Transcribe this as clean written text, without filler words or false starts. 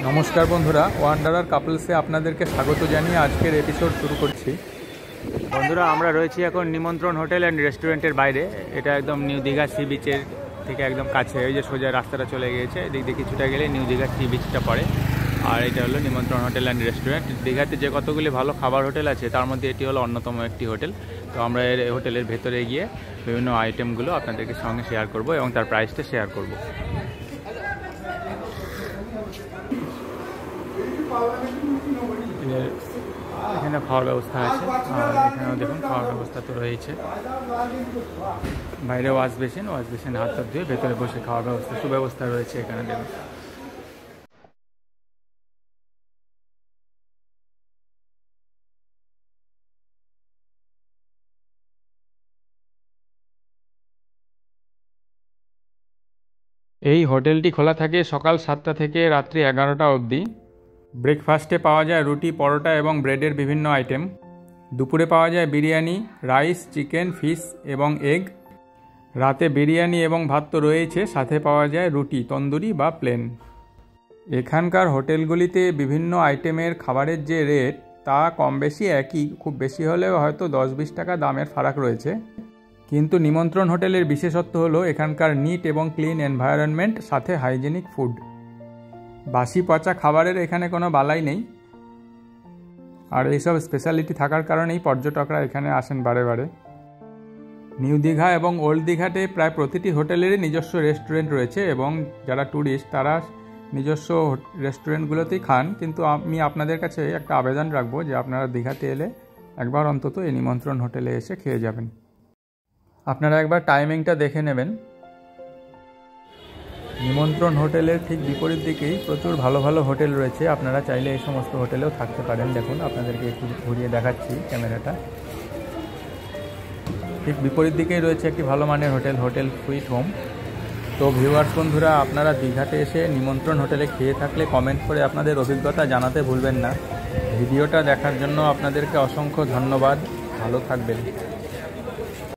নমস্কার বন্ধুরা, ওয়ান্ডারার কাপলসে আপনাদেরকে স্বাগত জানিয়ে আজকের এপিসোড শুরু করছি। বন্ধুরা, আমরা রয়েছি এখন নিমন্ত্রণ হোটেল অ্যান্ড রেস্টুরেন্টের বাইরে। এটা একদম নিউ দীঘা সি বিচের থেকে একদম কাছে। এই যে সোজা রাস্তাটা চলে গিয়েছে, এদিক দিয়ে কিছুটা গেলে নিউ দীঘা সি বিচটা পড়ে। আর এটা হলো নিমন্ত্রণ হোটেল অ্যান্ড রেস্টুরেন্ট। দীঘাতে যে কতগুলি ভালো খাবার হোটেল আছে তার মধ্যে এটি হলো অন্যতম একটি হোটেল। তো আমরা এই হোটেলের ভেতরে গিয়ে বিভিন্ন আইটেমগুলো আপনাদেরকে সঙ্গে শেয়ার করব এবং তার প্রাইসটা শেয়ার করব। এখানে খাওয়ার ব্যবস্থা আছে, আর এখানেও দেখুন খাওয়ার ব্যবস্থা তো রয়েছে। বাইরে ওয়াশ বেসিন হাত টাত ধুয়ে ভেতরে বসে খাওয়ার ব্যবস্থা সুব্যবস্থা রয়েছে এখানে দেখুন। এই হোটেলটি খোলা থাকে সকাল 7টা থেকে রাত্রি 11টা অবধি। ব্রেকফাস্টে পাওয়া যায় রুটি, পরোটা এবং ব্রেডের বিভিন্ন আইটেম। দুপুরে পাওয়া যায় বিরিয়ানি, রাইস, চিকেন, ফিশ এবং এগ। রাতে বিরিয়ানি এবং ভাত তো রয়েছে, সাথে পাওয়া যায় রুটি, তন্দুরি বা প্লেন। এখানকার হোটেলগুলিতে বিভিন্ন আইটেমের খাবারের যে রেট তা কম বেশি একই, খুব বেশি হলেও হয়তো 10-20 টাকা দামের ফারাক রয়েছে। কিন্তু নিমন্ত্রণ হোটেলের বিশেষত্ব হলো এখানকার নিট এবং ক্লিন এনভায়রনমেন্ট, সাথে হাইজেনিক ফুড। বাসি পচা খাবারের এখানে কোনো বালাই নেই। আর এইসব স্পেশালিটি থাকার কারণেই পর্যটকরা এখানে আসেন বারে বারে। নিউ দীঘা এবং ওল্ড দীঘাতে প্রায় প্রতিটি হোটেলেরই নিজস্ব রেস্টুরেন্ট রয়েছে এবং যারা ট্যুরিস্ট তারা নিজস্ব রেস্টুরেন্টগুলোতেই খান। কিন্তু আমি আপনাদের কাছে একটা আবেদন রাখবো যে আপনারা দীঘাতে এলে একবার অন্তত এই নিমন্ত্রণ হোটেলে এসে খেয়ে যাবেন। আপনারা একবার টাইমিংটা দেখে নেবেন। নিমন্ত্রণ হোটেলের ঠিক বিপরীত দিকেই প্রচুর ভালো ভালো হোটেল রয়েছে, আপনারা চাইলে এই সমস্ত হোটেলেও থাকতে পারেন। দেখুন, আপনাদেরকে একটু ঘুরিয়ে দেখাচ্ছি ক্যামেরাটা। ঠিক বিপরীত দিকেই রয়েছে একটি ভালো মানের হোটেল সুইট হোম। তো ভিউয়ার্স বন্ধুরা, আপনারা দীঘাতে এসে নিমন্ত্রণ হোটেলে খেয়ে থাকলে কমেন্ট করে আপনাদের অভিজ্ঞতা জানাতে ভুলবেন না। ভিডিওটা দেখার জন্য আপনাদেরকে অসংখ্য ধন্যবাদ। ভালো থাকবেন।